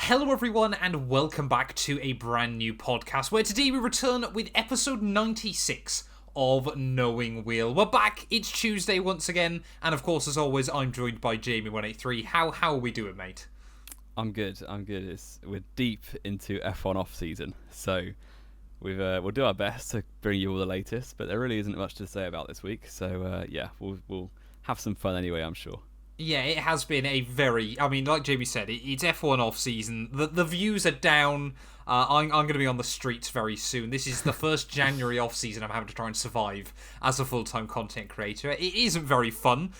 Hello everyone and welcome back to a brand new podcast where today we return with episode 96 of Knowing Wheel. We're back, it's Tuesday once again, and of course as always I'm joined by Jamie183. How are we doing, mate? I'm good. We're deep into F1 off season, so we'll do our best to bring you all the latest, but there really isn't much to say about this week, so we'll have some fun anyway, I'm sure. Yeah, it has been a very... I mean, like Jamie said, it's F1 off-season. The views are down. I'm going to be on the streets very soon. This is the first January off-season I'm having to try and survive as a full-time content creator. It isn't very fun.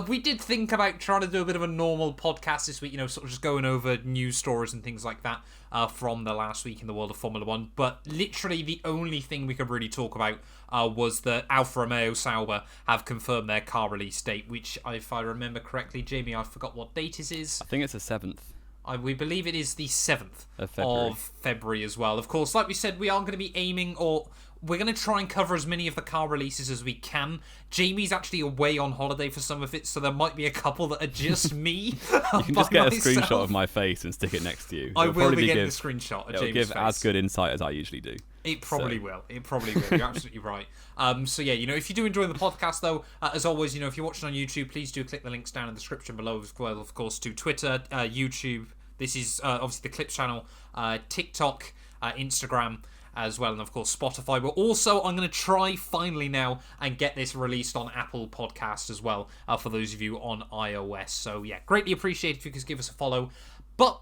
We did think about trying to do a bit of a normal podcast this week, sort of just going over news stories and things like that from the last week in the world of Formula 1. But literally the only thing we could really talk about was that Alfa Romeo Sauber have confirmed their car release date, which, if I remember correctly, Jamie, I forgot what date it is. I think it's the 7th. We believe it is the 7th of February as well. Of course, like we said, we are going to be aiming, or we're going to try and cover as many of the car releases as we can. Jamie's actually away on holiday for some of it, so there might be a couple that are just me. You can just get a screenshot of my face and stick it next to you. I will be getting the screenshot of Jamie's give face. As good insight as I usually do. It probably will. You're absolutely right. So yeah, if you do enjoy the podcast though, as always, if you're watching on YouTube, please do click the links down in the description below as well, of course, to Twitter, YouTube. This is obviously the Clips channel, TikTok, Instagram as well, and of course Spotify. But also I'm going to try finally now and get this released on Apple Podcast as well, for those of you on iOS. So yeah, greatly appreciate if you could give us a follow. But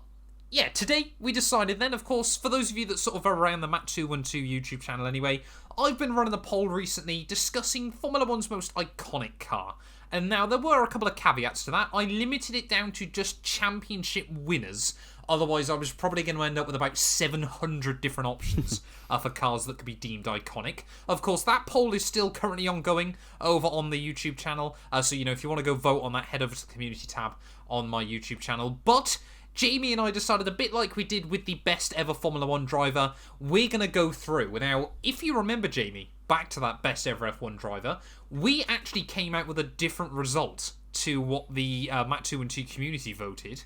yeah, today we decided then, of course, for those of you that sort of are around the Matt212 YouTube channel anyway, I've been running a poll recently discussing Formula 1's most iconic car. And now there were a couple of caveats to that. I limited it down to just championship winners. Otherwise, I was probably going to end up with about 700 different options for cars that could be deemed iconic. Of course, that poll is still currently ongoing over on the YouTube channel. So, if you want to go vote on that, head over to the community tab on my YouTube channel. But Jamie and I decided, a bit like we did with the best ever Formula 1 driver, we're going to go through. Now, if you remember, Jamie, back to that best ever F1 driver, we actually came out with a different result to what the Matt212 community voted.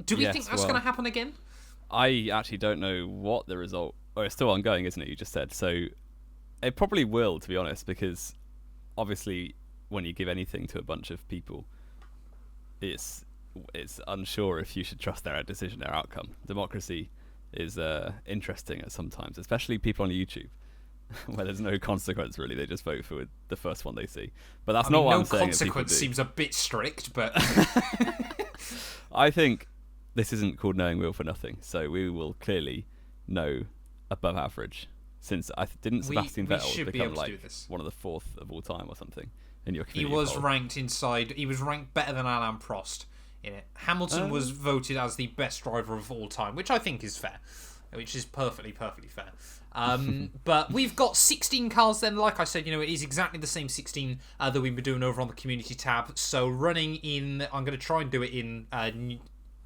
Do we think that's going to happen again? I actually don't know what the result... Oh, it's still ongoing, isn't it? You just said. So it probably will, to be honest, because obviously when you give anything to a bunch of people, it's unsure if you should trust their decision, their outcome. Democracy is interesting at sometimes, especially people on YouTube, where there's no consequence really. They just vote for the first one they see. But that's not what I'm saying. No consequence seems a bit strict, but I think this isn't called Knowing Wheel for nothing. So we will clearly know above average. Since didn't Sebastian Vettel become like one of the fourth of all time or something in your community? He was ranked inside. He was ranked better than Alain Prost in it. Hamilton was voted as the best driver of all time, which I think is fair, which is perfectly fair. But we've got 16 cars then. Like I said, it is exactly the same 16 that we've been doing over on the community tab. So running in, I'm going to try and do it in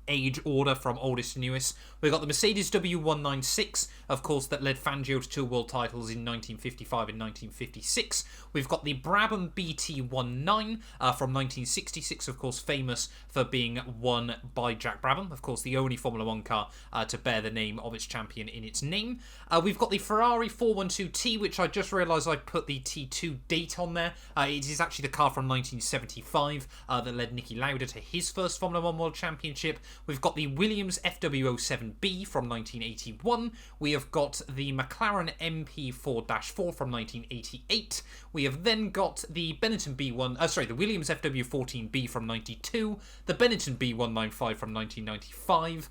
age order from oldest to newest. We've got the Mercedes W196, of course, that led Fangio to 2 world titles in 1955 and 1956. We've got the Brabham BT19 from 1966, of course, famous for being won by Jack Brabham, of course, the only Formula 1 car to bear the name of its champion in its name. We've got the Ferrari 412T, which I just realised I put the T2 date on there. It is actually the car from 1975 that led Niki Lauda to his first Formula 1 World Championship. We've got the Williams FW07B from 1981. We have got the McLaren MP4-4 from 1988. We have then got the Benetton the Williams FW14B from 92. The Benetton B195 from 1995.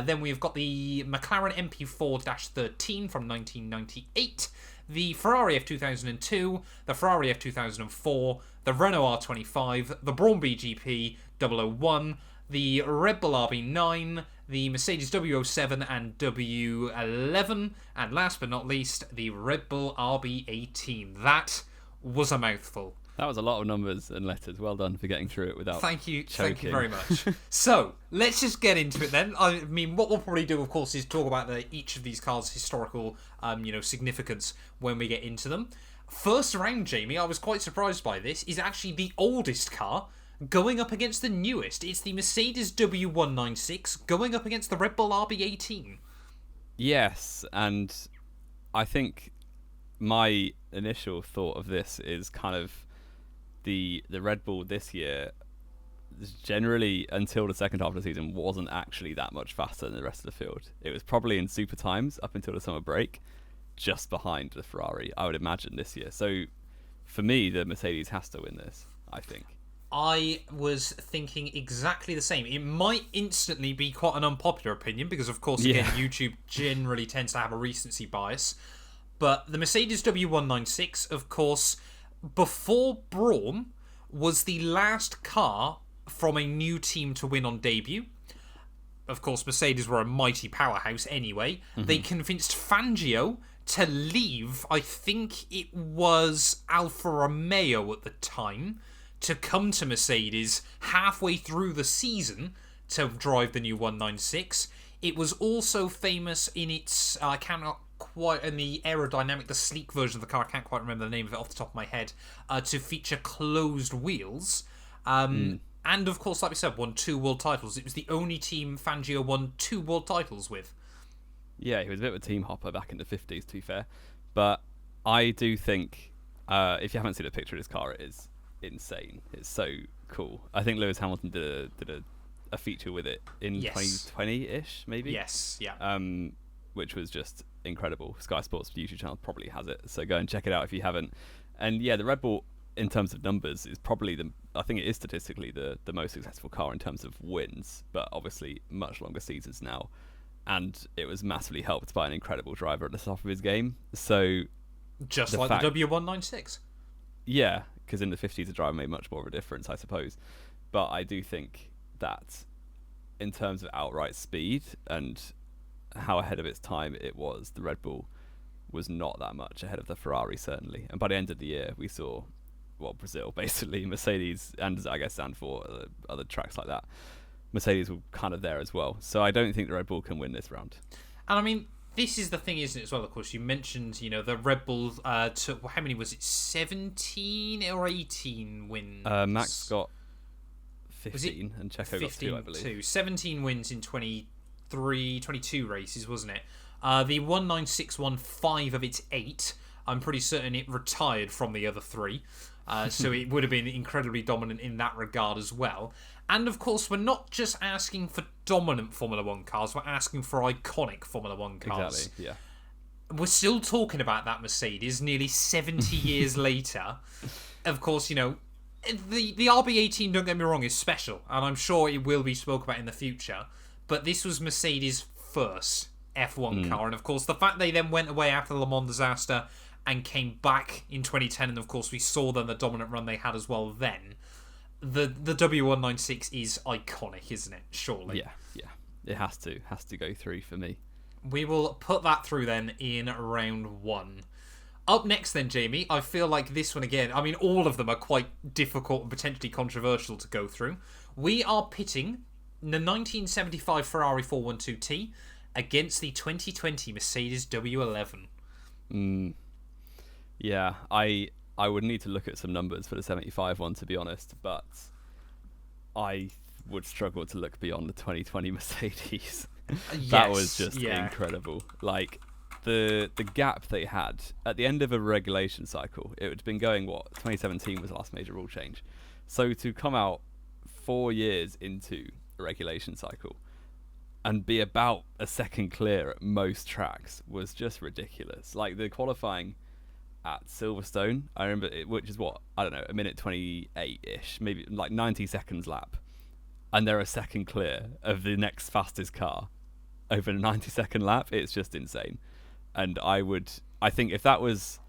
Then we have got the McLaren MP4-13 from 1998. The Ferrari F2002, the Ferrari F2004, the Renault R25, the Braun GP 001, the Red Bull RB9, the Mercedes W07 and W11, and last but not least, the Red Bull RB18. That was a mouthful. That was a lot of numbers and letters. Well done for getting through it without Thank you choking. Very much. So, let's just get into it then. I mean, what we'll probably do, of course, is talk about each of these cars' historical, significance when we get into them. First round, Jamie, I was quite surprised by this, is actually the oldest car going up against the newest. It's the Mercedes W196 going up against the Red Bull RB18. Yes, and I think my initial thought of this is kind of the Red Bull this year, generally until the second half of the season, wasn't actually that much faster than the rest of the field. It was probably in super times up until the summer break, just behind the Ferrari, I would imagine, this year. So for me, the Mercedes has to win this, I think. I was thinking exactly the same. It might instantly be quite an unpopular opinion because, of course, again, YouTube generally tends to have a recency bias. But the Mercedes W196, of course, before Brawn, was the last car from a new team to win on debut. Of course, Mercedes were a mighty powerhouse anyway. They convinced Fangio to leave, I think it was Alfa Romeo at the time, to come to Mercedes halfway through the season to drive the new 196. It was also famous in its, I cannot quite, in the aerodynamic, the sleek version of the car, I can't quite remember the name of it off the top of my head, to feature closed wheels. And of course, like we said, won 2 world titles. It was the only team Fangio won 2 world titles with. Yeah, he was a bit of a team hopper back in the 50s, to be fair. But I do think, if you haven't seen a picture of this car, it is insane. It's so cool. I think Lewis Hamilton did a feature with it in 2020-ish, maybe. Yes, yeah. Which was just incredible. Sky Sports YouTube channel probably has it, so go and check it out if you haven't. And yeah, the Red Bull, in terms of numbers, is probably I think it is statistically the most successful car in terms of wins, but obviously much longer seasons now. And it was massively helped by an incredible driver at the top of his game. So just like the W196. Yeah, because in the 50s the driver made much more of a difference, I suppose. But I do think that in terms of outright speed and how ahead of its time it was, the Red Bull was not that much ahead of the Ferrari, certainly. And by the end of the year, we saw, Brazil, basically, Mercedes, and I guess Zandvoort, other tracks like that, Mercedes were kind of there as well. So I don't think the Red Bull can win this round. And I mean, this is the thing, isn't it, as well, of course, you mentioned, the Red Bull took, how many was it, 17 or 18 wins? Max got 15 and Checo got 2, I believe. 17 wins in 22 races, wasn't it? The 196 won 5 of its 8. I'm pretty certain it retired from the other 3. So it would have been incredibly dominant in that regard as well. And of course, we're not just asking for dominant Formula 1 cars, we're asking for iconic Formula 1 cars. Exactly, yeah. We're still talking about that Mercedes nearly 70 years later. Of course, the RB18, don't get me wrong, is special, and I'm sure it will be spoken about in the future. But this was Mercedes' first F1 car, and of course, the fact they then went away after the Le Mans disaster and came back in 2010, and of course, we saw then the dominant run they had as well then. The W196 is iconic, isn't it? Surely. Yeah. It has to go through for me. We will put that through then in round 1. Up next then, Jamie, I feel like this one again, I mean, all of them are quite difficult and potentially controversial to go through. We are pitting the 1975 Ferrari 412T against the 2020 Mercedes W11. Yeah, I would need to look at some numbers for the 75 one, to be honest, but I would struggle to look beyond the 2020 Mercedes. That was just incredible. Like, the gap they had at the end of a regulation cycle, it had been going, 2017 was the last major rule change. So to come out 4 years into a regulation cycle and be about a second clear at most tracks was just ridiculous. Like, the qualifying at Silverstone, I remember it, which is a minute 28-ish, maybe like 90 seconds lap, and they're a second clear of the next fastest car over a 90-second lap. It's just insane. And I think if that was,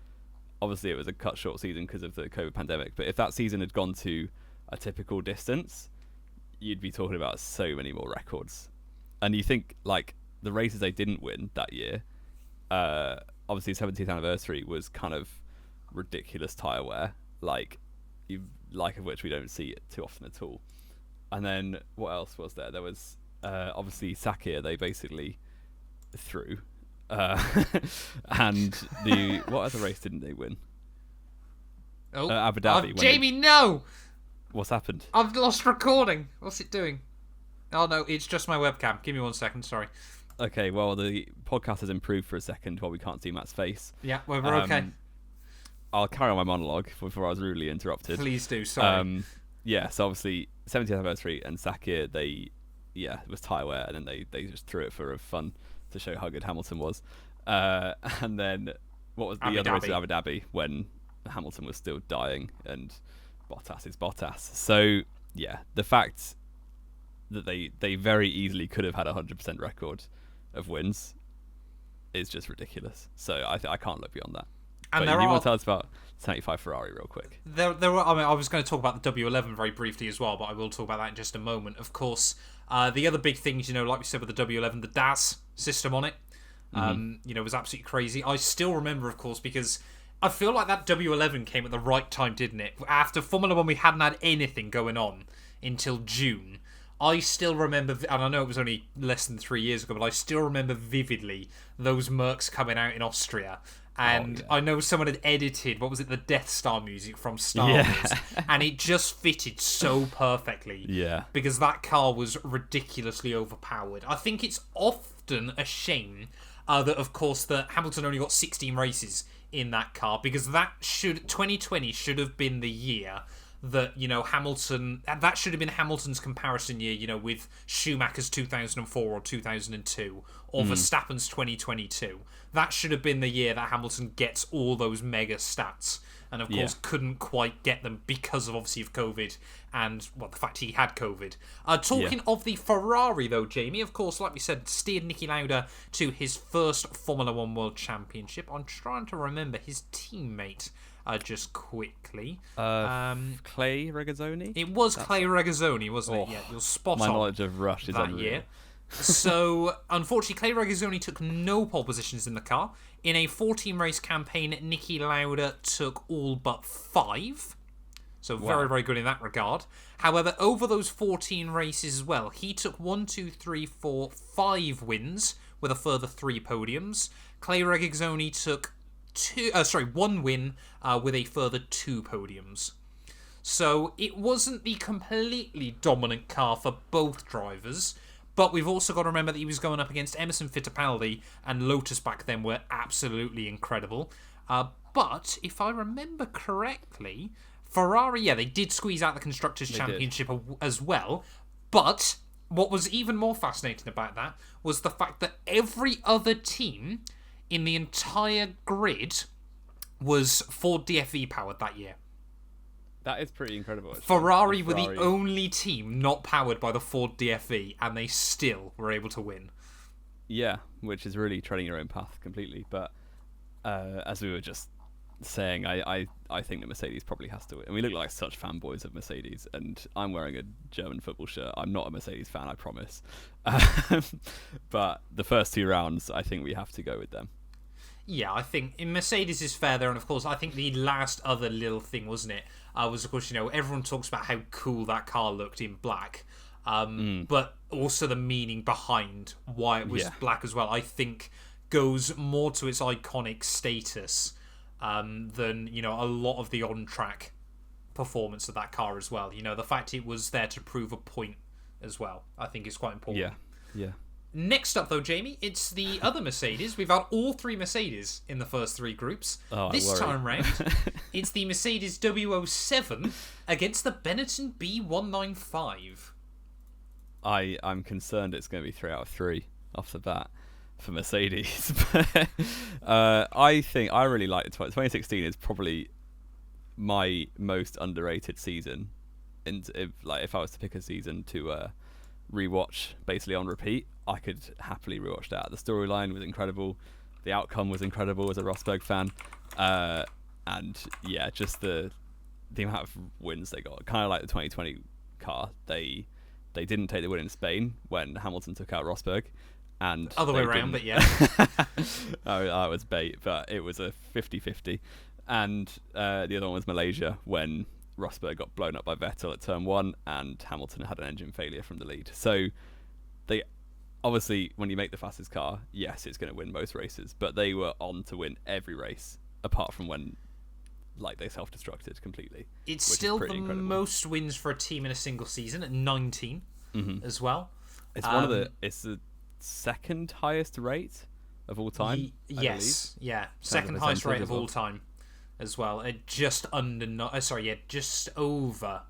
obviously it was a cut short season because of the COVID pandemic, but if that season had gone to a typical distance, you'd be talking about so many more records. And you think, like, the races they didn't win that year, obviously 70th anniversary was kind of ridiculous tyre wear, of which we don't see it too often at all. And then what else was there? There was obviously Sakir, they basically threw. And what other race didn't they win? Abu Dhabi. Jamie, no! What's happened? I've lost recording. What's it doing? Oh no, it's just my webcam. Give me 1 second. Sorry. Okay, well, the podcast has improved for a second while we can't see Matt's face. Yeah, well, we're okay. I'll carry on my monologue before I was rudely interrupted. Please do. Sorry. Yeah, so obviously 70th anniversary and Sakir, it was tyre wear, and then they just threw it for fun to show how good Hamilton was. And then what was the other race at Abu Dhabi when Hamilton was still dying and Bottas is Bottas. So yeah, the fact that they very easily could have had a 100% record of wins is just ridiculous. So I can't look beyond that. And but you want to tell us about 75 Ferrari real quick? There were. I mean, I was going to talk about the W11 very briefly as well, but I will talk about that in just a moment. Of course, the other big things, like we said with the W11, the DAS system on it, was absolutely crazy. I still remember, of course, because I feel like that W11 came at the right time, didn't it? After Formula 1, we hadn't had anything going on until June. I still remember, and I know it was only less than 3 years ago, but I still remember vividly those Mercs coming out in Austria. And I know someone had edited, the Death Star music from Star Wars. And it just fitted so perfectly. Yeah. Because that car was ridiculously overpowered. I think it's often a shame that, of course, that Hamilton only got 16 races in that car. Because 2020 should have been the year that, Hamilton... That should have been Hamilton's comparison year, with Schumacher's 2004 or 2002. Or Verstappen's 2022. That should have been the year that Hamilton gets all those mega stats. And, of course, couldn't quite get them because of, obviously, of COVID and, the fact he had COVID. Talking of the Ferrari, though, Jamie, of course, like we said, steered Niki Lauda to his first Formula 1 World Championship. I'm trying to remember his teammate just quickly. Clay Regazzoni? It was Clay Regazzoni, wasn't it? Yeah, you're spot on. My knowledge of Rush is unreal. Year. So, unfortunately, Clay Regazzoni took no pole positions in the car. In a 14-race campaign, Niki Lauda took all but 5. So, very, very good in that regard. However, over those 14 races as well, he took 5 wins with a further 3 podiums. Clay Regazzoni took 1 win with a further 2 podiums. So, it wasn't the completely dominant car for both drivers. But we've also got to remember that he was going up against Emerson Fittipaldi, and Lotus back then were absolutely incredible. But if I remember correctly, Ferrari, they did squeeze out the Constructors' Championship as well. But what was even more fascinating about that was the fact that every other team in the entire grid was Ford DFE powered that year. That is pretty incredible. Actually. Ferrari were the only team not powered by the Ford DFE, and they still were able to win. Yeah, which is really treading your own path completely. But as we were just saying, I think that Mercedes probably has to win. And we look like such fanboys of Mercedes, and I'm wearing a German football shirt. I'm not a Mercedes fan, I promise. But the first 2 rounds, I think we have to go with them. Yeah, I think Mercedes is fair there, and of course, I think the last other little thing, wasn't it, was, of course, everyone talks about how cool that car looked in black, but also the meaning behind why it was black as well, I think, goes more to its iconic status than, a lot of the on-track performance of that car as well. The fact it was there to prove a point as well, I think is quite important. Yeah. Next up, though, Jamie, it's the other Mercedes. We've had all 3 Mercedes in the first 3 groups. This time round, it's the Mercedes W07 against the Benetton B195. I'm concerned it's going to be 3 out of 3 off the bat for Mercedes. I think I really like it. 2016 is probably my most underrated season. And if I was to pick a season to rewatch basically on repeat, I could happily rewatch that. The storyline was incredible, the outcome was incredible as a Rosberg fan, and yeah, just the amount of wins they got, kind of like the 2020 car. They didn't take the win in Spain when Hamilton took out Rosberg, and other way around, but yeah. I was bait, but it was a 50-50. And the other one was Malaysia when Rosberg got blown up by Vettel at turn 1 and Hamilton had an engine failure from the lead. So they obviously, when you make the fastest car, yes, it's going to win most races, but they were on to win every race apart from when like they self-destructed completely. It's still the incredible. most wins for a team in a single season at 19 as well. It's it's the second highest rate of all time. Yes, yeah, second highest rate of all time as well. Just under just over.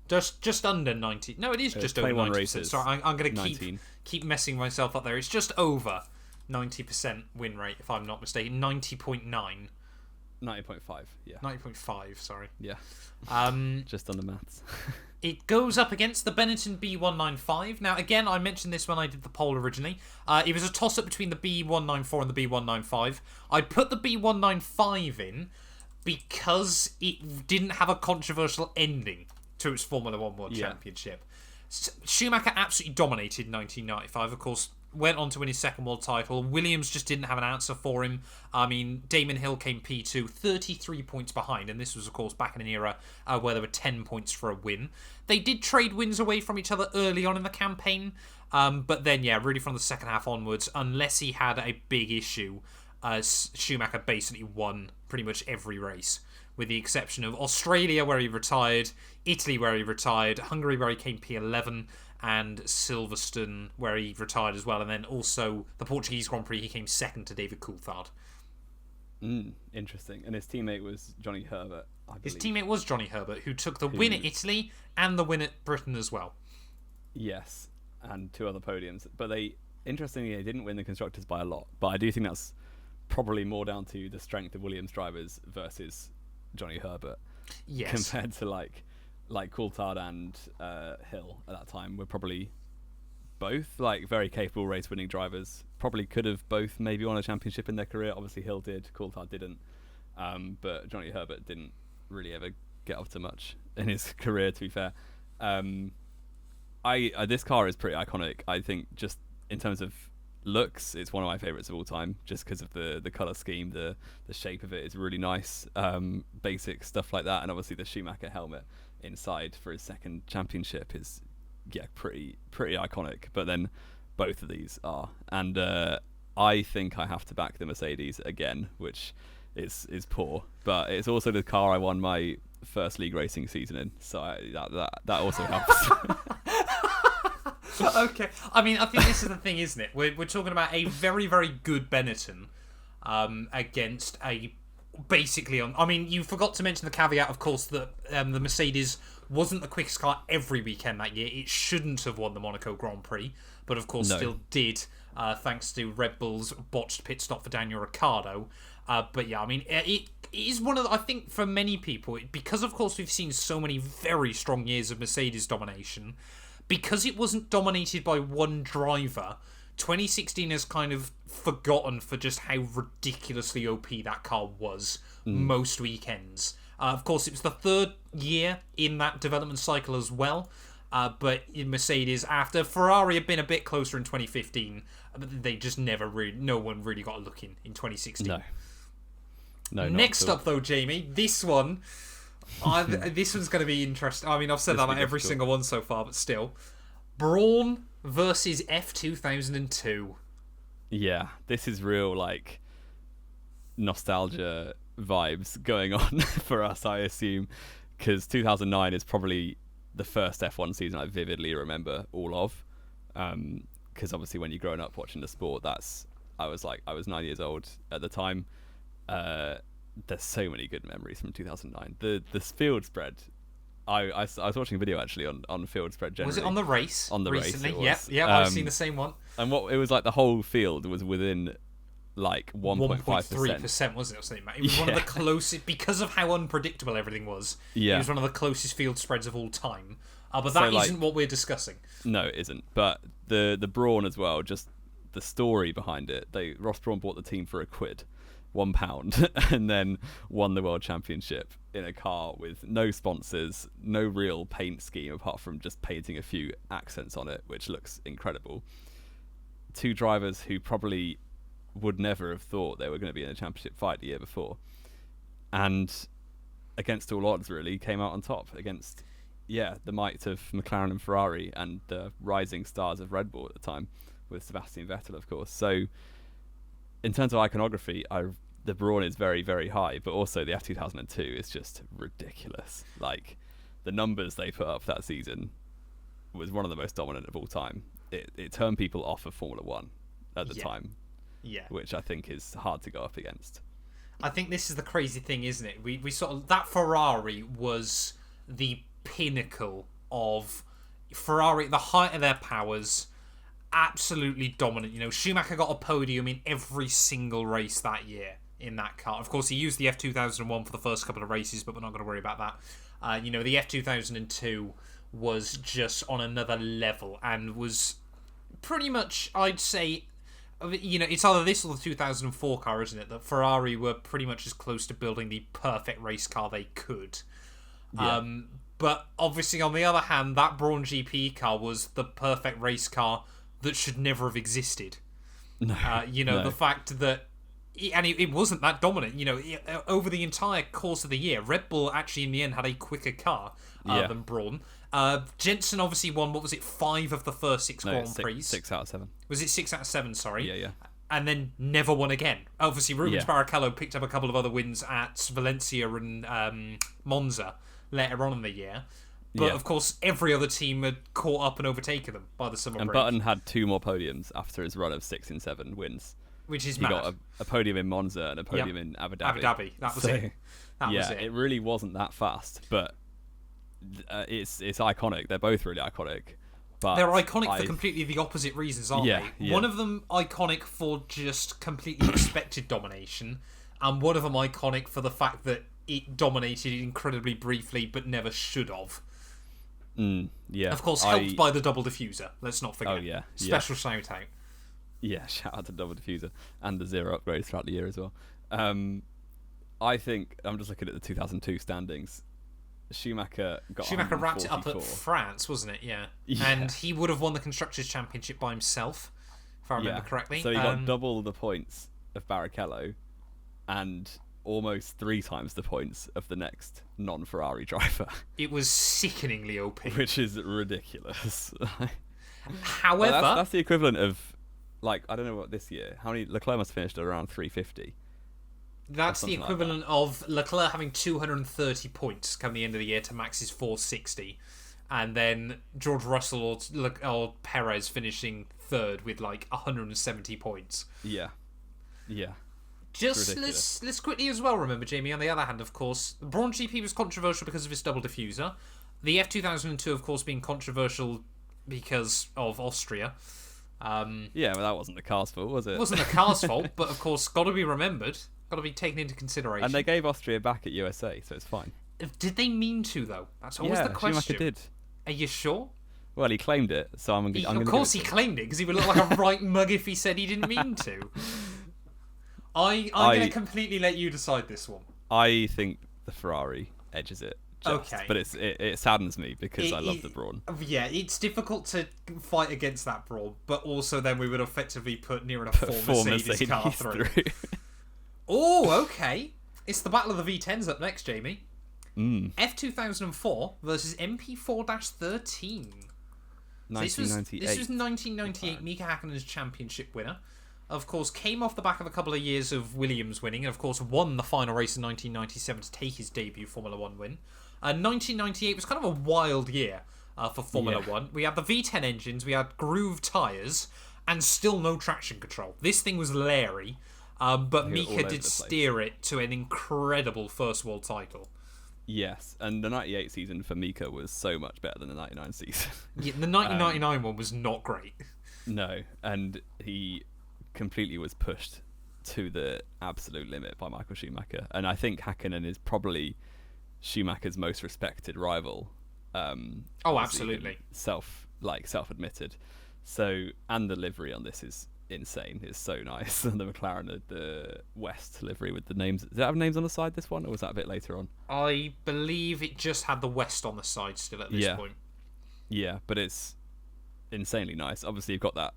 Just under 90. No, it is just over 90%. Races, Sorry, I'm going to keep messing myself up there. It's just over 90% win rate, if I'm not mistaken. 90.9. 90.5, yeah. 90.5, sorry. Yeah. Just on the maths. It goes up against the Benetton B195. Now, again, I mentioned this when I did the poll originally. It was a toss-up between the B194 and the B195. I put the B195 in because it didn't have a controversial ending to its Formula 1 World Championship. Schumacher absolutely dominated 1995, of course. Went on to win his second world title. Williams just didn't have an answer for him. I mean, Damon Hill came P2, 33 points behind, and this was, of course, back in an era where there were 10 points for a win. They did trade wins away from each other early on in the campaign, but then, really from the second half onwards, unless he had a big issue, Schumacher basically won pretty much every race, with the exception of Australia, where he retired, Italy, where he retired, Hungary, where he came P11, and Silverstone, where he retired as well, and then also the Portuguese Grand Prix, he came second to David Coulthard. Interesting. And his teammate was Johnny Herbert, I believe. His teammate was Johnny Herbert, who took the win at Italy and the win at Britain as well. Yes, and 2 other podiums. But interestingly, they didn't win the Constructors by a lot. But I do think that's probably more down to the strength of Williams drivers versus Johnny Herbert. Yes. Compared to like Coulthard and Hill at that time were probably both like very capable race-winning drivers. Probably could have both maybe won a championship in their career. Obviously Hill did, Coulthard didn't, but Johnny Herbert didn't really ever get up to much in his career, to be fair. This car is pretty iconic. I think just in terms of looks, it's one of my favourites of all time, just because of the colour scheme, the shape of it is really nice, basic stuff like that, and obviously the Schumacher helmet inside for his second championship is pretty iconic. But then both of these are, and I think I have to back the Mercedes again, which is poor, but it's also the car I won my first league racing season in, so that also helps. Okay, I mean, I think this is the thing, isn't it? We're talking about a very, very good Benetton against a basically on. I mean, you forgot to mention the caveat, of course, that the Mercedes wasn't the quickest car every weekend that year. It shouldn't have won the Monaco Grand Prix, but of course still did, thanks to Red Bull's botched pit stop for Daniel Ricciardo. But yeah, I mean, it is one of I think for many people, because of course we've seen so many very strong years of Mercedes domination. Because it wasn't dominated by one driver, 2016 has kind of forgotten for just how ridiculously OP that car was most weekends. Of course, it was the third year in that development cycle as well. But in Mercedes, after Ferrari had been a bit closer in 2015, they just no one really got a look in 2016. No. Next up, though, Jamie, this one... this one's going to be interesting. I mean, I've said that about every single one so far, but still. Brawn versus F2002. Yeah, this is real, like, nostalgia vibes going on for us, I assume, because 2009 is probably the first F1 season I vividly remember all of, because obviously when you're growing up watching the sport, I was 9 years old at the time. There's so many good memories from 2009. The field spread, I was watching a video actually on field spread generally. Was it on the race? On the recently? race, Yep, I've seen the same one. And it was like the whole field was within like 1.3%, wasn't it? Or something, Matt? It was one of the closest, because of how unpredictable everything was. Yeah. It was one of the closest field spreads of all time. But that isn't what we're discussing. No, it isn't. But the Brawn as well, just the story behind it. Ross Brawn bought the team for £1. £1, and then won the world championship in a car with no sponsors, no real paint scheme apart from just painting a few accents on it, which looks incredible. 2 drivers who probably would never have thought they were going to be in a championship fight the year before, and against all odds really came out on top against the might of McLaren and Ferrari and the rising stars of Red Bull at the time, with Sebastian Vettel of course. So in terms of iconography, the brawn is very, very high, but also the F2002 is just ridiculous. Like, the numbers they put up that season was one of the most dominant of all time. It turned people off of Formula 1 at the time, which I think is hard to go up against. I think this is the crazy thing, isn't it? We sort of, that Ferrari was the pinnacle of Ferrari, the height of their powers, absolutely dominant. You know, Schumacher got a podium in every single race that year in that car. Of course, he used the F2001 for the first couple of races, but we're not going to worry about that. You know, the F2002 was just on another level and was pretty much, I'd say, you know, it's either this or the 2004 car, isn't it? That Ferrari were pretty much as close to building the perfect race car they could. Yeah. But obviously, on the other hand, that Brawn GP car was the perfect race car that should never have existed. No, you know, the fact that... it wasn't that dominant. You know, over the entire course of the year, Red Bull actually, in the end, had a quicker car than Brawn. Jensen obviously won, what was it, 5 of the first 6 Grand Prix? 6 out of 7. Was it 6 out of 7, sorry? Yeah. And then never won again. Obviously, Rubens Barrichello picked up a couple of other wins at Valencia and Monza later on in the year. But, of course, every other team had caught up and overtaken them by the summer break. And Button had 2 more podiums after his run of 6 and 7 wins. Which is he mad. got a podium in Monza and a podium in Abu Dhabi. Abu Dhabi, that was it. That was it. It really wasn't that fast, but it's iconic. They're both really iconic. But they're iconic for completely the opposite reasons, aren't they? Yeah. One of them iconic for just completely expected domination, and one of them iconic for the fact that it dominated incredibly briefly but never should have. Of course, helped by the double diffuser. Let's not forget. Oh, yeah. Special shout out. Yeah, shout out to double diffuser and the 0 upgrades throughout the year as well. I think, I'm just looking at the 2002 standings. Schumacher wrapped it up at France, wasn't it? Yeah. And he would have won the Constructors' Championship by himself, if I remember correctly. So he got double the points of Barrichello and almost 3 times the points of the next non-Ferrari driver. It was sickeningly OP. Which is ridiculous. However... that's the equivalent of, like, I don't know what this year, how many... Leclerc must have finished at around 350. That's the equivalent of Leclerc having 230 points come the end of the year to Max's 460. And then George Russell or Perez finishing 3rd with like 170 points. Yeah. Just let's quickly as well remember, Jamie, on the other hand, of course, the Brawn GP was controversial because of its double diffuser. The F2002, of course, being controversial because of Austria. Well, that wasn't the car's fault, was it? It wasn't the car's fault, but of course, got to be remembered. Got to be taken into consideration. And they gave Austria back at USA, so it's fine. Did they mean to, though? That's always the question. Schumacher did. Are you sure? Well, he claimed it, so I'm going to... Of course he claimed it, because he would look like a right mug if he said he didn't mean to. I'm going to completely let you decide this one. I think the Ferrari edges it. Okay. But it saddens me because I love the Brawn. Yeah, it's difficult to fight against that Brawn, but also then we would effectively put near enough 4 Mercedes car through. Oh, okay. It's the Battle of the V10s up next, Jamie. F2004 versus MP4-13. 1998. This was 1998. Mika Hakkinen's championship winner. Of course, came off the back of a couple of years of Williams winning, and of course won the final race in 1997 to take his debut Formula 1 win. 1998 was kind of a wild year for Formula 1. We had the V10 engines, we had grooved tyres, and still no traction control. This thing was leery. But Mika did steer it to an incredible first world title. Yes, and the 98 season for Mika was so much better than the 99 season. Yeah, the 1999 one was not great. No, and he completely was pushed to the absolute limit by Michael Schumacher. And I think Hakkinen is probably Schumacher's most respected rival. Absolutely. Self-admitted. So, and the livery on this is insane. It's so nice. And the McLaren, the West livery with the names. Does it have names on the side, this one, or was that a bit later on? I believe it just had the West on the side still at this point. Yeah, but it's insanely nice. Obviously, you've got that,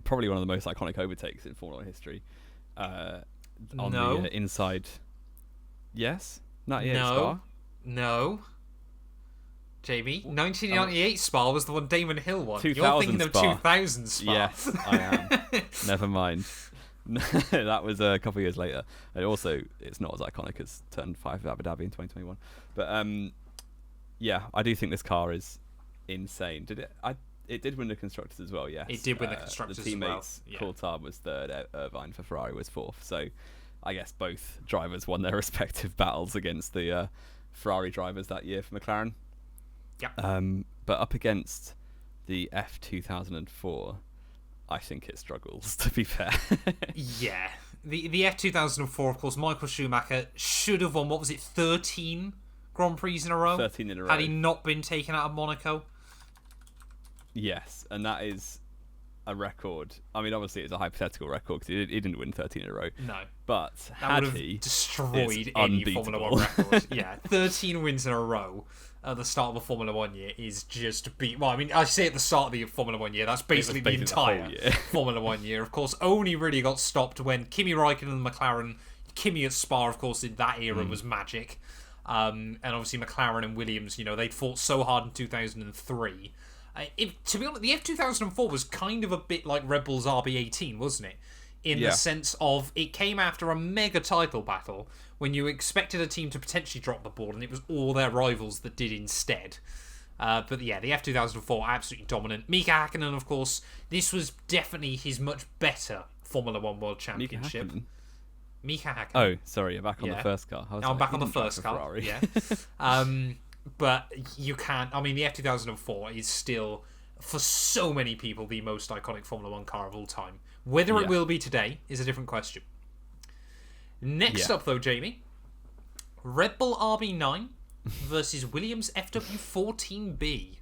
probably one of the most iconic overtakes in Formula 1 history. On the inside. Yes? 98 Spa? No. Jamie, 1998 Spa was the one Damon Hill won. 2000 You're thinking Spa. of 2000 Spa. Yes, I am. Never mind. That was a couple of years later, and also it's not as iconic as Turn 5 of Abu Dhabi in 2021. But yeah, I do think this car is insane. Did it? It did win the constructors as well. Yes, it did win the constructors as well. The teammates, Coulthard was third, Irvine for Ferrari was fourth. So I guess both drivers won their respective battles against the Ferrari drivers that year for McLaren. Yeah. But up against the F2004, I think it struggles, to be fair. Yeah. The F2004, of course, Michael Schumacher should have won, what was it, 13 Grand Prix in a row? 13 in a row. Had he not been taken out of Monaco? Yes, and that is a record. I mean, obviously it's a hypothetical record because he didn't win 13 in a row. No. But that had would have he, destroyed any Formula 1 record. Yeah, 13 wins in a row at the start of a Formula 1 year is just well, I mean, I say at the start of the Formula 1 year, that's basically the entire Formula 1 year. Of course, only really got stopped when Kimi Räikkönen and McLaren, Kimi at Spa, of course, in that era was magic. And obviously McLaren and Williams, they'd fought so hard in 2003. To be honest, the F2004 was kind of a bit like Red Bull's RB18, wasn't it? In the sense of it came after a mega title battle when you expected a team to potentially drop the ball, and it was all their rivals that did instead. But yeah, the F2004 absolutely dominant. Mika Hakkinen, of course, this was definitely his much better Formula 1 World Championship. Mika Hakkinen. Oh, sorry, you're back on the first car. I'm back on the first car. Yeah. But you can't. I mean, the F2004 is still, for so many people, the most iconic Formula 1 car of all time. Whether it will be today is a different question. Next up, though, Jamie, Red Bull RB9 versus Williams FW14B.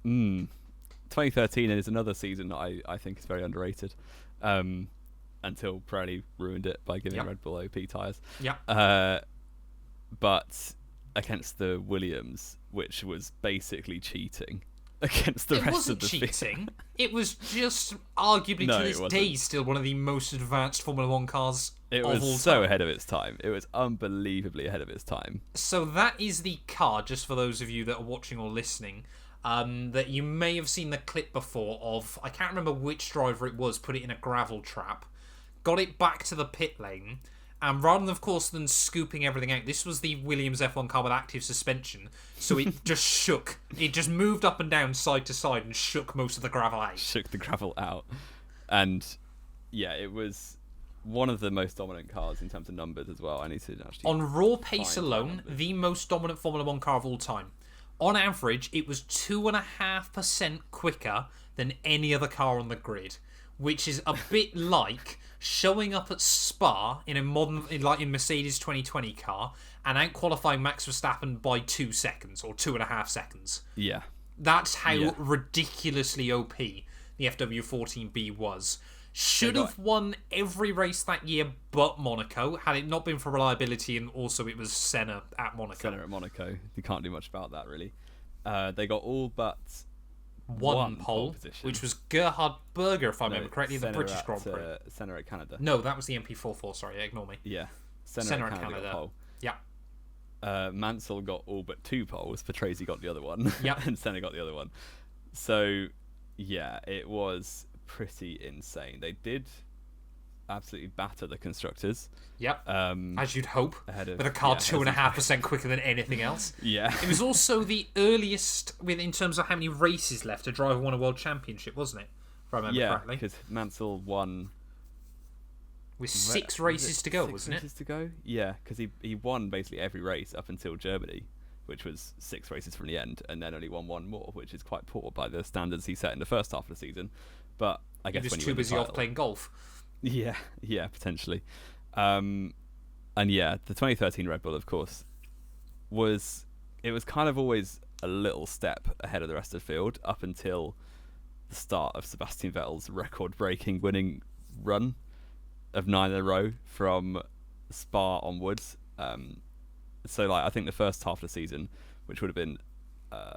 2013 is another season that I think is very underrated. Until Pirelli ruined it by giving Red Bull OP tyres. Yeah. But against the Williams, which was basically cheating against the rest of the field. It wasn't cheating. It was just arguably to this day still one of the most advanced Formula 1 cars of all time. It was so ahead of its time. It was unbelievably ahead of its time. So that is the car, just for those of you that are watching or listening, that you may have seen the clip before of, I can't remember which driver it was, put it in a gravel trap, got it back to the pit lane, and rather than, of course, than scooping everything out, this was the Williams F1 car with active suspension, so it just shook. It just moved up and down, side to side, and shook most of the gravel out. Shook the gravel out. And, yeah, it was one of the most dominant cars in terms of numbers as well. I need to actually... On raw pace alone, the most dominant Formula 1 car of all time. On average, it was 2.5% quicker than any other car on the grid, which is a bit like showing up at Spa in a modern, like in Mercedes 2020 car, and out-qualifying Max Verstappen by 2 seconds or 2.5 seconds. Yeah. That's how ridiculously OP the FW14B was. Should have won every race that year but Monaco, had it not been for reliability, and also it was Senna at Monaco. You can't do much about that, really. They got all but one pole, which was Gerhard Berger, if I remember correctly, in the British Grand Prix. Senna at Canada. No, that was the MP44, sorry, ignore me. Yeah. Senna at Canada. Got pole. Yeah. Mansell got all but 2 poles, Patrese got the other one, and Senna got the other one. So, yeah, it was pretty insane. They did absolutely batter the constructors. Yep. As you'd hope, with a car 2.5% quicker than anything else. Yeah. It was also the earliest, in terms of how many races left, a driver won a world championship, wasn't it? If I remember correctly. Because Mansell won with 6 races to go, wasn't it? 6 races to go? Yeah, because he won basically every race up until Germany, which was 6 races from the end, and then only won 1 more, which is quite poor by the standards he set in the first half of the season. But I guess he was when too busy off playing golf. Yeah, potentially. And yeah, the 2013 Red Bull, of course, was kind of always a little step ahead of the rest of the field up until the start of Sebastian Vettel's record-breaking winning run of 9 in a row from Spa onwards. So, I think the first half of the season, which would have been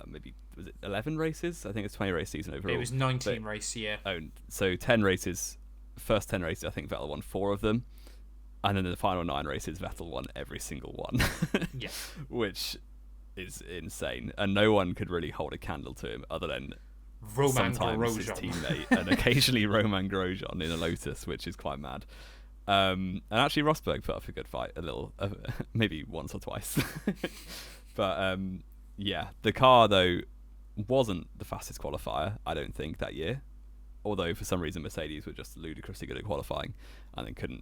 maybe, was it 11 races? I think it's 20 race season overall. It was 19 race, yeah. Oh, so 10 races. First 10 races, I think Vettel won 4 of them, and then in the final 9 races, Vettel won every single one. Yeah, which is insane, and no one could really hold a candle to him other than Romain sometimes his Grosjean. teammate, and occasionally Romain Grosjean in a Lotus, which is quite mad. And actually Rosberg put up a good fight, a little, maybe once or twice. But yeah, the car though wasn't the fastest qualifier, I don't think, that year. Although for some reason Mercedes were just ludicrously good at qualifying, and then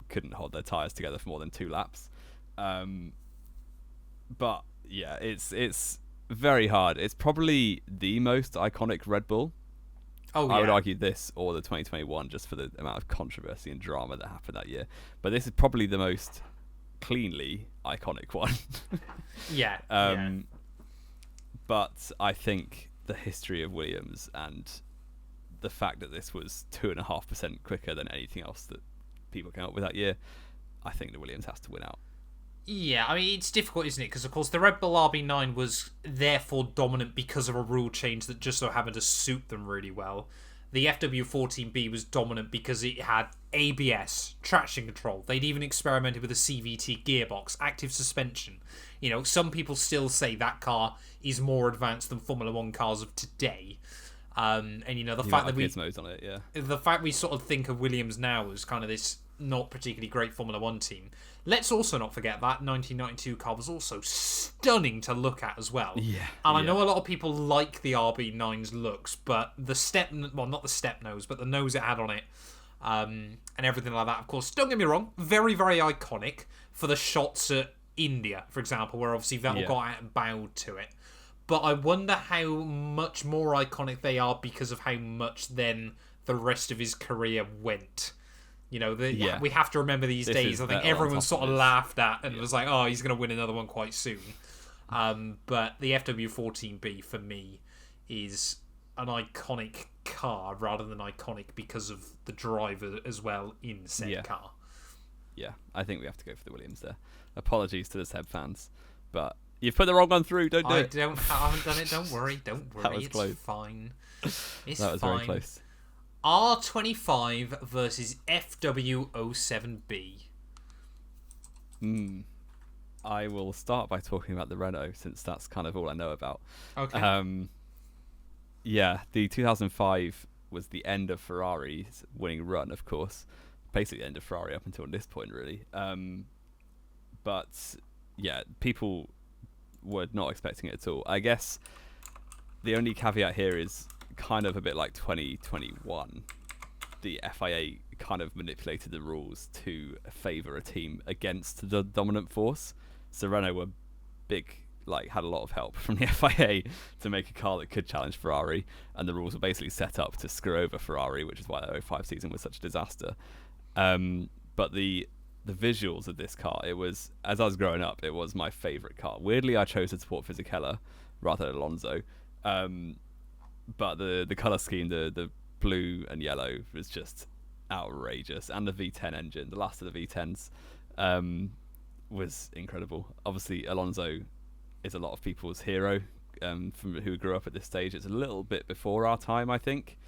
couldn't hold their tyres together for more than 2 laps. But yeah, it's very hard. It's probably the most iconic Red Bull. Oh, yeah. I would argue this or the 2021, just for the amount of controversy and drama that happened that year. But this is probably the most cleanly iconic one. Yeah. But I think the history of Williams and the fact that this was 2.5% quicker than anything else that people came up with that year, I think the Williams has to win out. Yeah, I mean, it's difficult, isn't it? Because, of course, the Red Bull RB9 was therefore dominant because of a rule change that just so happened to suit them really well. The FW14B was dominant because it had ABS, traction control. They'd even experimented with a CVT gearbox, active suspension. You know, some people still say that car is more advanced than Formula 1 cars of today. And, you know, the fact that gizmos on it, yeah. The fact we sort of think of Williams now as kind of this not particularly great Formula 1 team. Let's also not forget that 1992 car was also stunning to look at as well. Yeah. And I know a lot of people like the RB9's looks, but the not the step nose, but the nose it had on it, and everything like that, of course, don't get me wrong, very, very iconic for the shots at India, for example, where obviously Vettel got out and bowed to it. But I wonder how much more iconic they are because of how much then the rest of his career went. You know, we have to remember these days. I think everyone sort of laughed at and was like, oh, he's going to win another one quite soon. But the FW14B, for me, is an iconic car rather than iconic because of the driver as well in said car. Yeah, I think we have to go for the Williams there. Apologies to the Seb fans, but you've put the wrong one through. Don't do it. I haven't done it. Don't worry. That was close. It's fine. That was very close. R25 versus FW07B. I will start by talking about the Renault, since that's kind of all I know about. Okay. Yeah, the 2005 was the end of Ferrari's winning run, of course. Basically the end of Ferrari up until this point, really. But yeah, people were not expecting it at all. I guess the only caveat here is kind of a bit like 2021. The FIA kind of manipulated the rules to favour a team against the dominant force. So Renault were had a lot of help from the FIA to make a car that could challenge Ferrari, and the rules were basically set up to screw over Ferrari, which is why the 05 season was such a disaster. But the visuals of this car, it was, as I was growing up, it was my favourite car. Weirdly, I chose to support Fisichella rather than Alonso. But the colour scheme, the blue and yellow, was just outrageous. And the V10 engine, the last of the V10s, was incredible. Obviously, Alonso is a lot of people's hero from who grew up at this stage. It's a little bit before our time, I think.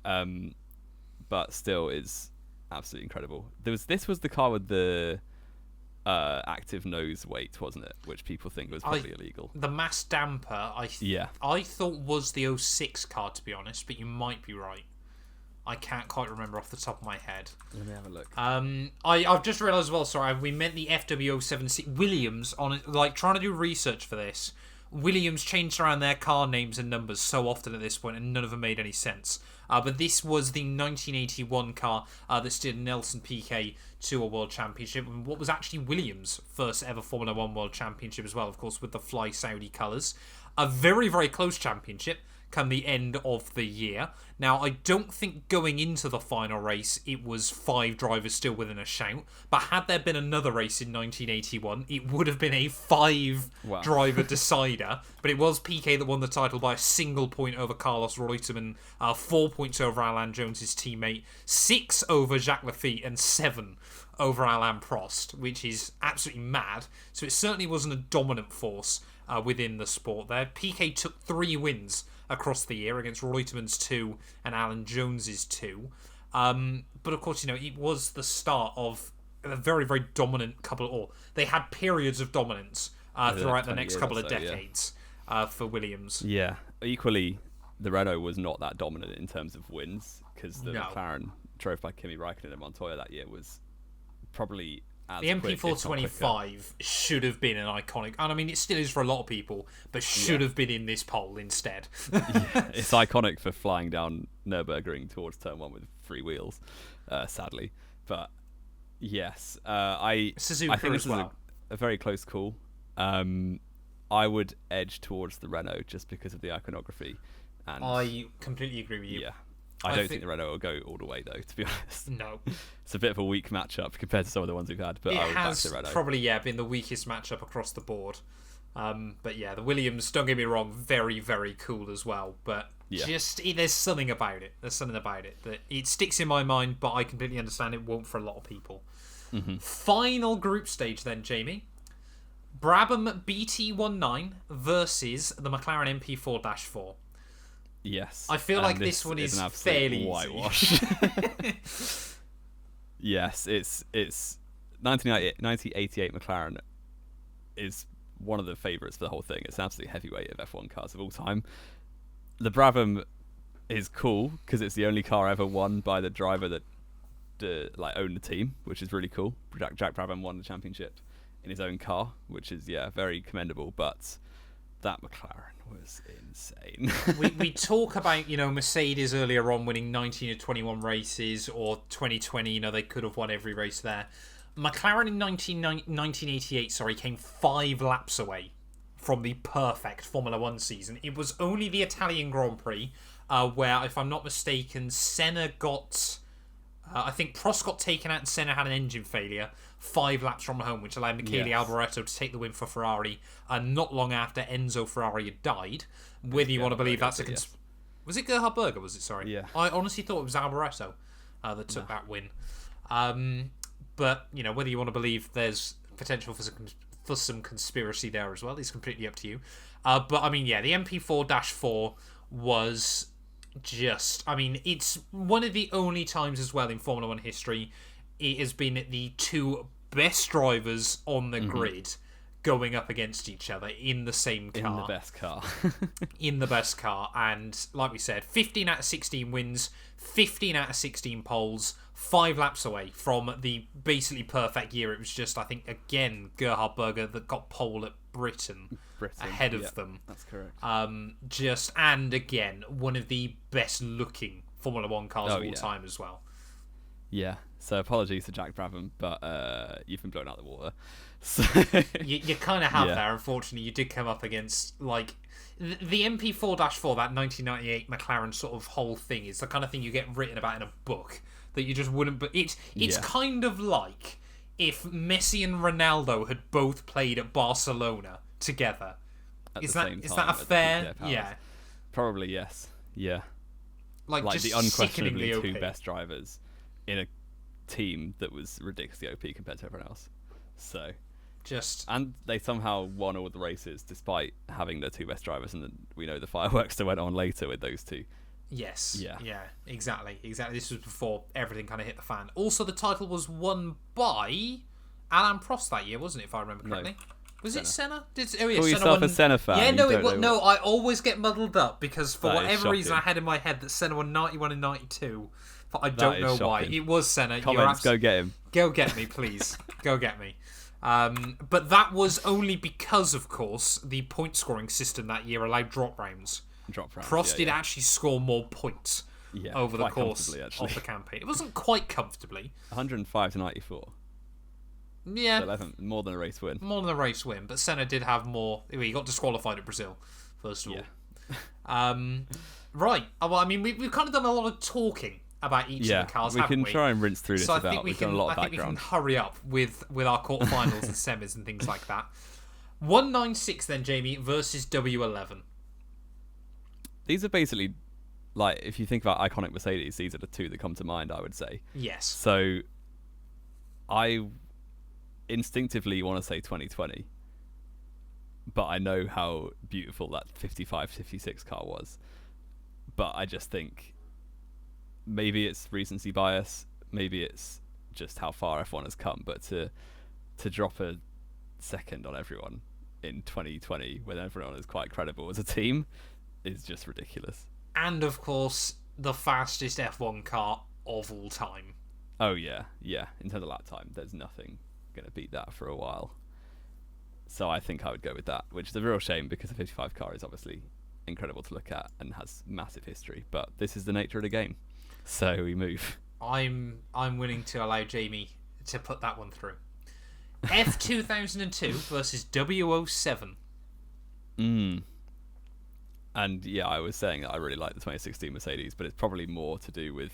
But still is absolutely incredible. This was the car with the active nose weight, wasn't it? Which people think was probably illegal. The mass damper, I thought was the 06 car, to be honest, but you might be right. I can't quite remember off the top of my head. Let me have a look. I've just realised as well, sorry, we meant the FW07C. Williams, trying to do research for this, Williams changed around their car names and numbers so often at this point, and none of them made any sense. But this was the 1981 car that steered Nelson Piquet to a World Championship, and what was actually Williams' first ever Formula 1 World Championship as well, of course, with the Fly Saudi colours. A very, very close championship come the end of the year. Now, I don't think going into the final race it was 5 drivers still within a shout, but had there been another race in 1981, it would have been a 5-driver decider. But it was Piquet that won the title by a single point over Carlos Reutemann, 4 points over Alain Jones' teammate, 6 over Jacques Lafitte, and 7 over Alain Prost, which is absolutely mad. So it certainly wasn't a dominant force within the sport there. Piquet took 3 wins across the year against Reutemann's 2 and Alan Jones's 2. But of course, it was the start of a very, very dominant they had periods of dominance throughout the next couple of decades for Williams. Yeah, equally, the Renault was not that dominant in terms of wins, because the No. McLaren drove by Kimi Räikkönen and Montoya that year was probably as The quick, if not quicker. MP425 should have been an iconic, and I mean it still is for a lot of people, but should have been in this poll instead. Yeah, it's iconic for flying down Nürburgring towards turn 1 with 3 wheels, sadly. But yes, I think this is a very close call. I would edge towards the Renault just because of the iconography. And I completely agree with you. Yeah. I don't think the Renault will go all the way, though, to be honest. No. It's a bit of a weak matchup compared to some of the ones we've had, but it I would back has the Renault. probably been the weakest matchup across the board. But yeah, the Williams, don't get me wrong, very, very cool as well. But there's something about it. There's something about it that it sticks in my mind, but I completely understand it won't for a lot of people. Mm-hmm. Final group stage then, Jamie. Brabham BT19 versus the McLaren MP4-4. Yes. I feel like this one is an fairly whitewash. Yes, it's 1988 McLaren is one of the favourites for the whole thing. It's an absolute heavyweight of F1 cars of all time. The Brabham is cool because it's the only car ever won by the driver that owned the team, which is really cool. Jack Brabham won the championship in his own car, which is very commendable. But that McLaren was insane. we talk about Mercedes earlier on winning 19 of 21 races, or 2020 they could have won every race there. McLaren in 1988 came 5 laps away from the perfect Formula 1 season. It was only the Italian Grand Prix where, if I'm not mistaken, Senna got I think Prost got taken out and Senna had an engine failure 5 laps from home, which allowed Michele Alboreto to take the win for Ferrari, not long after Enzo Ferrari had died. Whether you want to believe that's was it Gerhard Berger? Was it? Sorry, yeah. I honestly thought it was Alboreto that took that win. But whether you want to believe there's potential for some conspiracy there as well is completely up to you. But I mean, the MP4-4 was just, it's one of the only times as well in Formula 1 history it has been the 2 best drivers on the grid going up against each other in the same car. In the best car. In the best car. And like we said, 15 out of 16 wins, 15 out of 16 poles, 5 laps away from the basically perfect year. It was just, I think, again, Gerhard Berger that got pole at Britain ahead of them. That's correct. And again, one of the best looking Formula 1 cars of all time as well. Yeah, so apologies to Jack Brabham, but you've been blown out of the water. So you kind of have there, unfortunately. You did come up against, the MP4-4, that 1998 McLaren sort of whole thing is the kind of thing you get written about in a book that you just wouldn't... But it's kind of like if Messi and Ronaldo had both played at Barcelona together. Is that a fair? Yeah. Probably, yes. Yeah. Like just the unquestionably sickeningly 2 best drivers in a team that was ridiculously OP compared to everyone else. So... And they somehow won all the races despite having the 2 best drivers, and we know the fireworks that went on later with those 2. Yes. Yeah, exactly. This was before everything kind of hit the fan. Also, the title was won by Alain Prost that year, wasn't it, if I remember correctly? No. Was it Senna? Call Senna yourself a Senna fan. Yeah, no, I always get muddled up because for whatever reason I had in my head that Senna won 91 and 92, but I don't know why. It was Senna. Comments, go get him. Go get me, please. Go get me. But that was only because, of course, the point scoring system that year allowed drop rounds. Prost did actually score more points over the course of the campaign. It wasn't quite comfortably. 105 to 94. Yeah. So more than a race win. More than a race win, but Senna did have more. He got disqualified at Brazil, first of all. Right. Well, we've kind of done a lot of talking about each of the cars, haven't we? We can try and rinse through this I think we can hurry up with our quarterfinals and semis and things like that. 196 then, Jamie, versus W11. These are basically, if you think about iconic Mercedes, these are the 2 that come to mind, I would say. Yes. So, I instinctively want to say 2020, but I know how beautiful that 55-56 car was. But I just think maybe it's recency bias, maybe it's just how far F1 has come, but to drop a second on everyone in 2020 when everyone is quite credible as a team is just ridiculous. and of course the fastest F1 car of all time. Oh yeah. In terms of lap time, there's nothing going to beat that for a while. So I think I would go with that, which is a real shame because the 55 car is obviously incredible to look at and has massive history. But this is the nature of the game, so we move. I'm willing to allow Jamie to put that one through. F2002 versus W07. And yeah, I was saying that I really like the 2016 Mercedes, but it's probably more to do with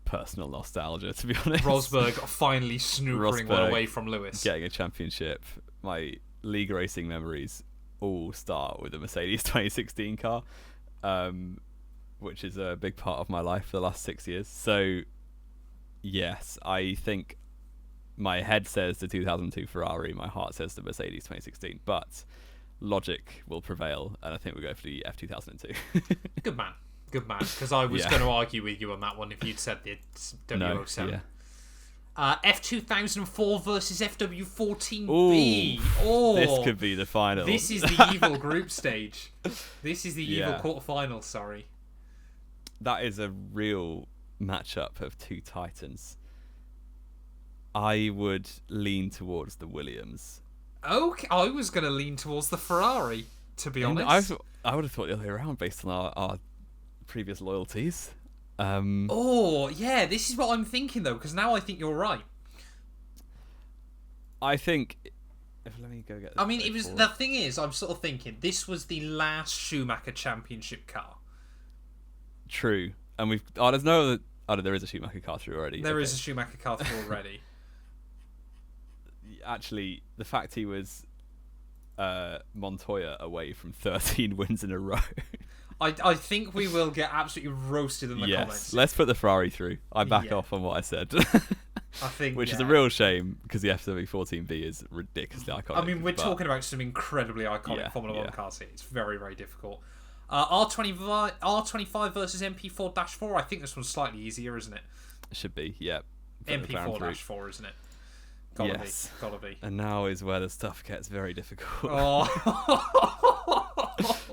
personal nostalgia, to be honest. Rosberg finally snookering one away from Lewis. Getting a championship. My league racing memories all start with the Mercedes 2016 car, which is a big part of my life for the last 6 years. So, yes, I think my head says the 2002 Ferrari, my heart says the Mercedes 2016, but logic will prevail, and I think we'll go for the F2002. Good man, because I was going to argue with you on that one if you'd said the W07. F2004 versus FW14B. This could be the final. This is the evil group stage. This is the evil quarterfinal, sorry. That is a real matchup of two titans. I would lean towards the Williams. Okay, I was going to lean towards the Ferrari, to be honest. I would have thought the other way around based on our previous loyalties. This is what I'm thinking, though, because now I think you're right. I think... let me go get this. I mean, the thing is, I'm sort of thinking, this was the last Schumacher championship car. True. And we've... there's no other... there is a Schumacher car through already. There is a Schumacher car through already. Actually, the fact he was Montoya away from 13 wins in a row. I think we will get absolutely roasted in the comments. Let's put the Ferrari through. I back off on what I said. I think, which is a real shame because the FW14B is ridiculously iconic. I mean, we're talking about some incredibly iconic Formula 1 cars here. It's very, very difficult. R25 versus MP4-4. I think this one's slightly easier, isn't it? It should be, yeah. MP4-4, isn't it? Gotta be. And now is where the stuff gets very difficult. Oh.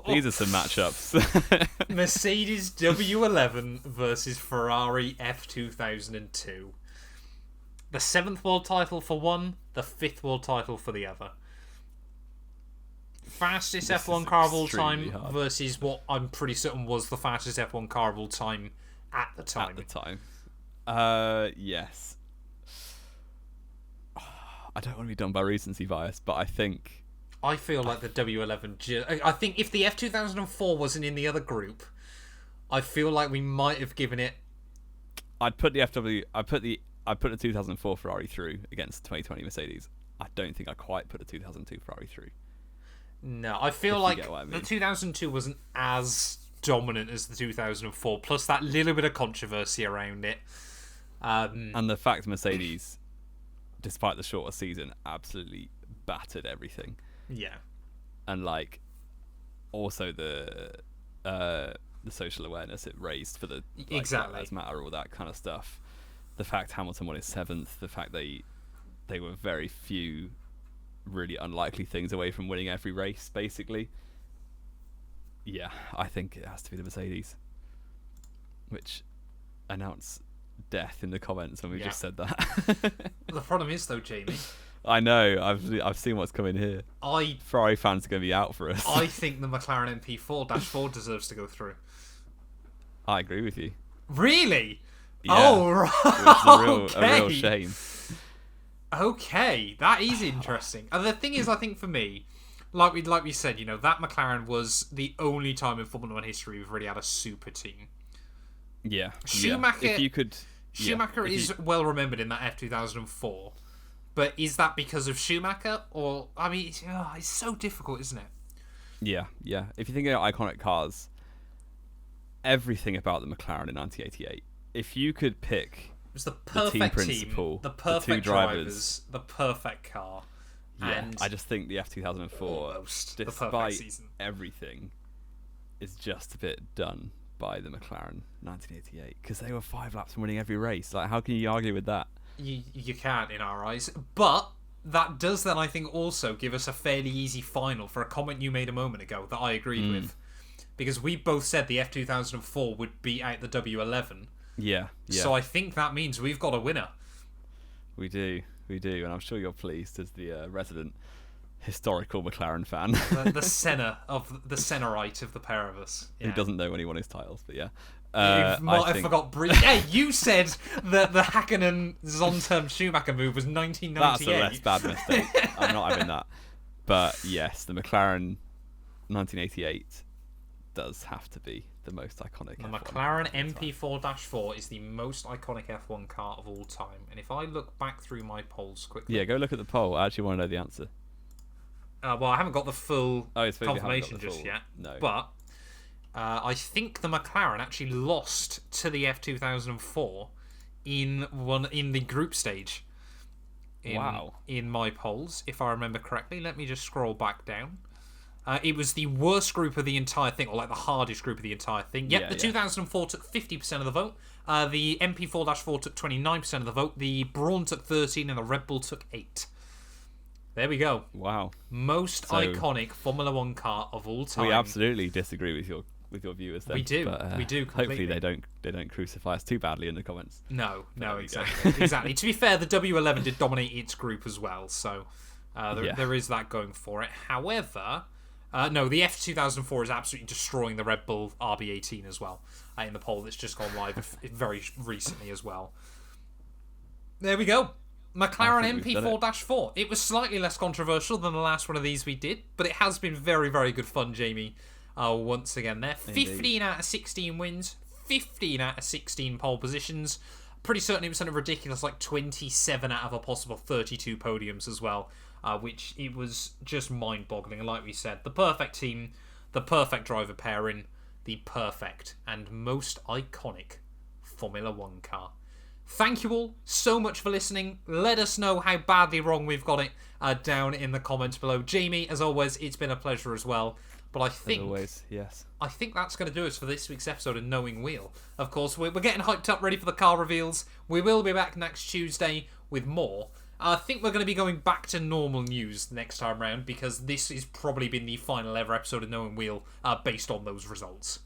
These are some matchups. Mercedes W11 versus Ferrari F2002. The 7th world title for one, the 5th world title for the other. Fastest F1 car of all time versus what I'm pretty certain was the fastest F1 car of all time at the time. Yes. I don't want to be done by recency bias, but I feel like the W11... I think if the F2004 wasn't in the other group, I feel like we might have given it... I'd put the 2004 Ferrari through against 2020 Mercedes. I don't think I quite put the 2002 Ferrari through. No, I feel like the 2002 wasn't as dominant as the 2004, plus that little bit of controversy around it. And the fact Mercedes, despite the shorter season, absolutely battered everything. Yeah. And also the social awareness it raised for the exactly Black Lives Matter, all that kind of stuff. The fact Hamilton won his 7th, the fact they were very few really unlikely things away from winning every race, basically. Yeah, I think it has to be the Mercedes, which announce death in the comments when we just said that. The problem is, though, Jamie, I know, I've seen what's coming here. Ferrari fans are going to be out for us. I think the McLaren MP4-4 deserves to go through. I agree with you. Really? Yeah. Oh, right. It's a real shame. Okay, that is interesting. And the thing is, I think for me, like we said, that McLaren was the only time in Formula 1 history we've really had a super team. Yeah. Schumacher, if you could, Schumacher is well remembered in that F2004, but is that because of Schumacher? Or, I mean, it's so difficult, isn't it? Yeah. If you think about iconic cars, everything about the McLaren in 1988, if you could pick... It was the perfect team, the perfect the two drivers, the perfect car. Yeah, and I just think the F2004, despite everything, is just a bit done by the McLaren 1988 because they were 5 laps from winning every race. How can you argue with that? You can't in our eyes, but that does then I think also give us a fairly easy final for a comment you made a moment ago that I agreed with. because we both said the F2004 would beat out the W11. Yeah. So I think that means we've got a winner. We do, and I'm sure you're pleased as the resident historical McLaren fan. the Sennerite of the pair of us. Yeah. Who doesn't know when he won his titles, but yeah. You might have forgot Hey, you said that the Hakkinen Zonterm Schumacher move was 1998. That's a less bad mistake. I'm not having that. But yes, the McLaren 1988 does have to be the most iconic. The F1 McLaren MP4-4 is the most iconic F1 car of all time. And if I look back through my polls quickly... Yeah, go look at the poll. I actually want to know the answer. Well, I haven't got the full confirmation got the just full. yet. No. But I think the McLaren actually lost to the F2004 in the group stage. In my polls, if I remember correctly. Let me just scroll back down. It was the worst group of the entire thing, or like the hardest group of the entire thing. Yep, the 2004 took 50% of the vote. The MP4-4 took 29% of the vote. The Brawn took 13%, and the Red Bull took 8%. There we go. Wow. Most iconic Formula One car of all time. We absolutely disagree with your viewers then. We do. But, we do completely. Hopefully they don't crucify us too badly in the comments. No, exactly. Exactly. To be fair, the W11 did dominate its group as well, so there is that going for it. However, no, the F2004 is absolutely destroying the Red Bull RB18 as well in the poll that's just gone live very recently as well. There we go. McLaren MP4-4. It was slightly less controversial than the last one of these we did, but it has been very, very good fun, Jamie. Once again there. Indeed. 15 out of 16 wins, 15 out of 16 pole positions. Pretty certain it was something ridiculous, like 27 out of a possible 32 podiums as well, which it was just mind-boggling. And like we said, the perfect team, the perfect driver pairing, the perfect and most iconic Formula One car. Thank you all so much for listening. Let us know how badly wrong we've got it down in the comments below. Jamie, as always, it's been a pleasure as well. But I think, as always, yes. I think that's going to do us for this week's episode of Knowing Wheel. Of course, we're getting hyped up, ready for the car reveals. We will be back next Tuesday with more. I think we're going to be going back to normal news next time round, because this has probably been the final ever episode of Knowing Wheel based on those results.